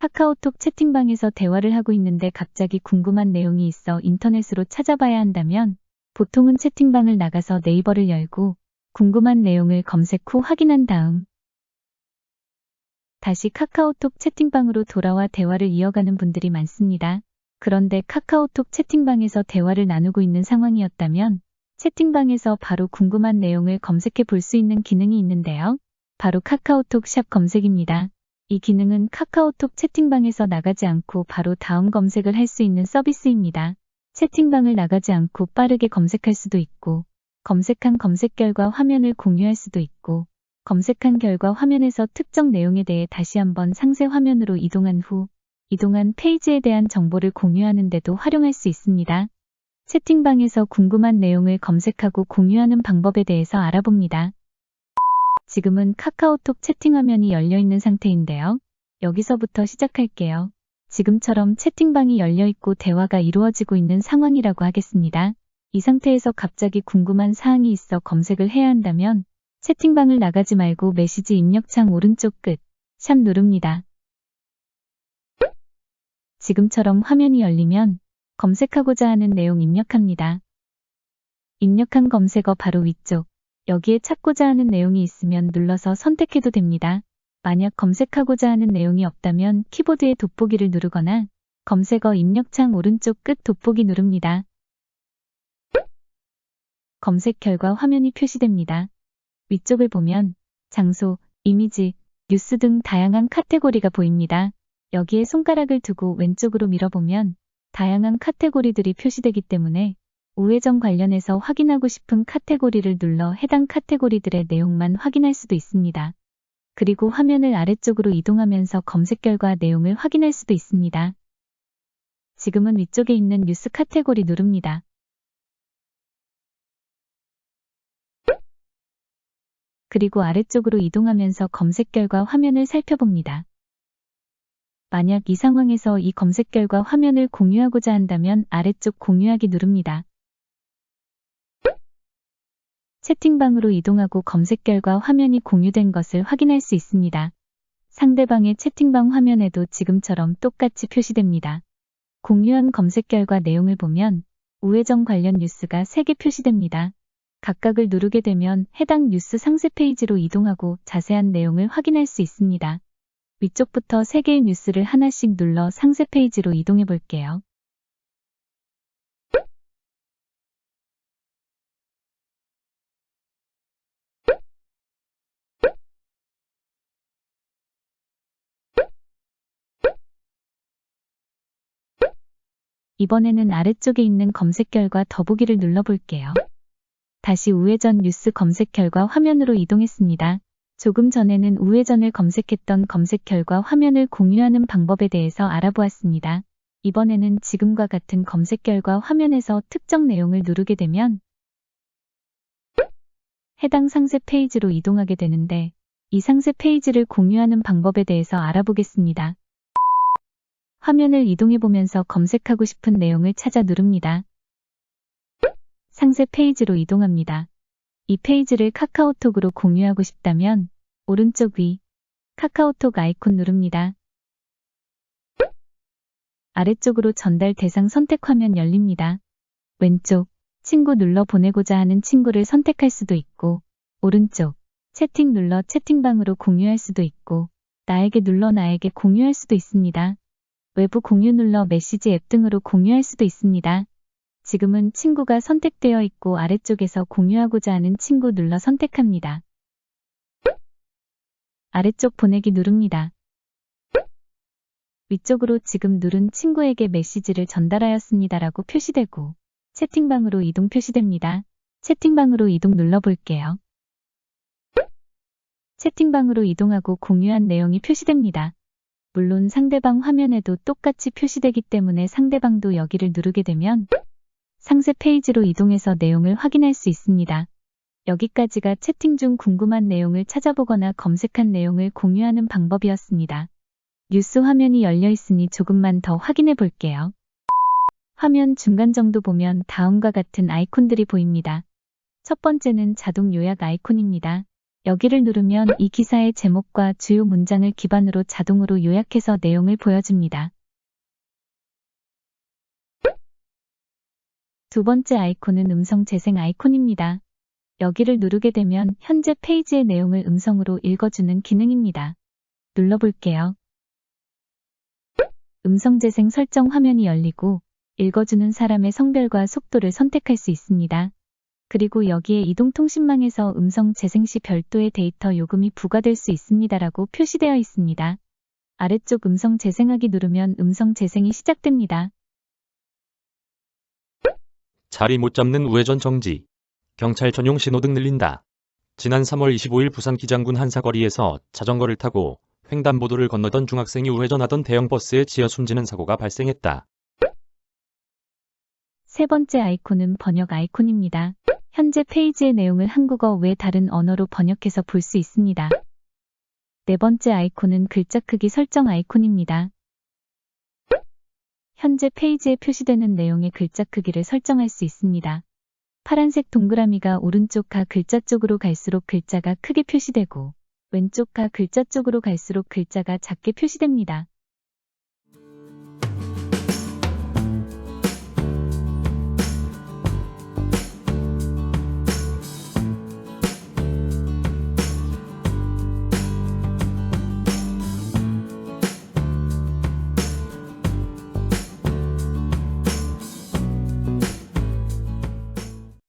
카카오톡 채팅방에서 대화를 하고 있는데 갑자기 궁금한 내용이 있어 인터넷으로 찾아봐야 한다면 보통은 채팅방을 나가서 네이버를 열고 궁금한 내용을 검색 후 확인한 다음 다시 카카오톡 채팅방으로 돌아와 대화를 이어가는 분들이 많습니다. 그런데 카카오톡 채팅방에서 대화를 나누고 있는 상황이었다면 채팅방에서 바로 궁금한 내용을 검색해 볼 수 있는 기능이 있는데요. 바로 카카오톡 샵 검색입니다. 이 기능은 카카오톡 채팅방에서 나가지 않고 바로 다음 검색을 할 수 있는 서비스입니다. 채팅방을 나가지 않고 빠르게 검색할 수도 있고, 검색한 검색 결과 화면을 공유할 수도 있고, 검색한 결과 화면에서 특정 내용에 대해 다시 한번 상세 화면으로 이동한 후, 이동한 페이지에 대한 정보를 공유하는 데도 활용할 수 있습니다. 채팅방에서 궁금한 내용을 검색하고 공유하는 방법에 대해서 알아봅니다. 지금은 카카오톡 채팅 화면이 열려 있는 상태인데요. 여기서부터 시작할게요. 지금처럼 채팅방이 열려 있고 대화가 이루어지고 있는 상황이라고 하겠습니다. 이 상태에서 갑자기 궁금한 사항이 있어 검색을 해야 한다면 채팅방을 나가지 말고 메시지 입력창 오른쪽 끝 샵 누릅니다. 지금처럼 화면이 열리면 검색하고자 하는 내용 입력합니다. 입력한 검색어 바로 위쪽 여기에 찾고자 하는 내용이 있으면 눌러서 선택해도 됩니다. 만약 검색하고자 하는 내용이 없다면 키보드의 돋보기를 누르거나 검색어 입력창 오른쪽 끝 돋보기 누릅니다. 검색 결과 화면이 표시됩니다. 위쪽을 보면 장소, 이미지, 뉴스 등 다양한 카테고리가 보입니다. 여기에 손가락을 두고 왼쪽으로 밀어보면 다양한 카테고리들이 표시되기 때문에 우회전 관련해서 확인하고 싶은 카테고리를 눌러 해당 카테고리들의 내용만 확인할 수도 있습니다. 그리고 화면을 아래쪽으로 이동하면서 검색 결과 내용을 확인할 수도 있습니다. 지금은 위쪽에 있는 뉴스 카테고리 누릅니다. 그리고 아래쪽으로 이동하면서 검색 결과 화면을 살펴봅니다. 만약 이 상황에서 이 검색 결과 화면을 공유하고자 한다면 아래쪽 공유하기 누릅니다. 채팅방으로 이동하고 검색 결과 화면이 공유된 것을 확인할 수 있습니다. 상대방의 채팅방 화면에도 지금처럼 똑같이 표시됩니다. 공유한 검색 결과 내용을 보면 우회전 관련 뉴스가 3개 표시됩니다. 각각을 누르게 되면 해당 뉴스 상세 페이지로 이동하고 자세한 내용을 확인할 수 있습니다. 위쪽부터 3개의 뉴스를 하나씩 눌러 상세 페이지로 이동해 볼게요. 이번에는 아래쪽에 있는 검색 결과 더보기를 눌러볼게요. 다시 우회전 뉴스 검색 결과 화면으로 이동했습니다. 조금 전에는 우회전을 검색했던 검색 결과 화면을 공유하는 방법에 대해서 알아보았습니다. 이번에는 지금과 같은 검색 결과 화면에서 특정 내용을 누르게 되면 해당 상세 페이지로 이동하게 되는데 이 상세 페이지를 공유하는 방법에 대해서 알아보겠습니다. 화면을 이동해보면서 검색하고 싶은 내용을 찾아 누릅니다. 상세 페이지로 이동합니다. 이 페이지를 카카오톡으로 공유하고 싶다면 오른쪽 위 카카오톡 아이콘 누릅니다. 아래쪽으로 전달 대상 선택 화면 열립니다. 왼쪽 친구 눌러 보내고자 하는 친구를 선택할 수도 있고 오른쪽 채팅 눌러 채팅방으로 공유할 수도 있고 나에게 눌러 나에게 공유할 수도 있습니다. 외부 공유 눌러 메시지 앱 등으로 공유할 수도 있습니다. 지금은 친구가 선택되어 있고 아래쪽에서 공유하고자 하는 친구 눌러 선택합니다. 아래쪽 보내기 누릅니다. 위쪽으로 지금 누른 친구에게 메시지를 전달하였습니다라고 표시되고 채팅방으로 이동 표시됩니다. 채팅방으로 이동 눌러볼게요. 채팅방으로 이동하고 공유한 내용이 표시됩니다. 물론 상대방 화면에도 똑같이 표시되기 때문에 상대방도 여기를 누르게 되면 상세 페이지로 이동해서 내용을 확인할 수 있습니다. 여기까지가 채팅 중 궁금한 내용을 찾아보거나 검색한 내용을 공유하는 방법이었습니다. 뉴스 화면이 열려 있으니 조금만 더 확인해 볼게요. 화면 중간 정도 보면 다음과 같은 아이콘들이 보입니다. 첫 번째는 자동 요약 아이콘입니다. 여기를 누르면 이 기사의 제목과 주요 문장을 기반으로 자동으로 요약해서 내용을 보여줍니다. 두 번째 아이콘은 음성 재생 아이콘입니다. 여기를 누르게 되면 현재 페이지의 내용을 음성으로 읽어주는 기능입니다. 눌러볼게요. 음성 재생 설정 화면이 열리고 읽어주는 사람의 성별과 속도를 선택할 수 있습니다. 그리고 여기에 이동통신망에서 음성 재생 시 별도의 데이터 요금이 부과될 수 있습니다라고 표시되어 있습니다. 아래쪽 음성 재생하기 누르면 음성 재생이 시작됩니다. 자리 못 잡는 우회전 정지. 경찰 전용 신호등 늘린다. 지난 3월 25일 부산 기장군 한사거리에서 자전거를 타고 횡단보도를 건너던 중학생이 우회전하던 대형 버스에 치여 숨지는 사고가 발생했다. 세 번째 아이콘은 번역 아이콘입니다. 현재 페이지의 내용을 한국어 외 다른 언어로 번역해서 볼 수 있습니다. 네 번째 아이콘은 글자 크기 설정 아이콘입니다. 현재 페이지에 표시되는 내용의 글자 크기를 설정할 수 있습니다. 파란색 동그라미가 오른쪽 가 글자 쪽으로 갈수록 글자가 크게 표시되고 왼쪽 가 글자 쪽으로 갈수록 글자가 작게 표시됩니다.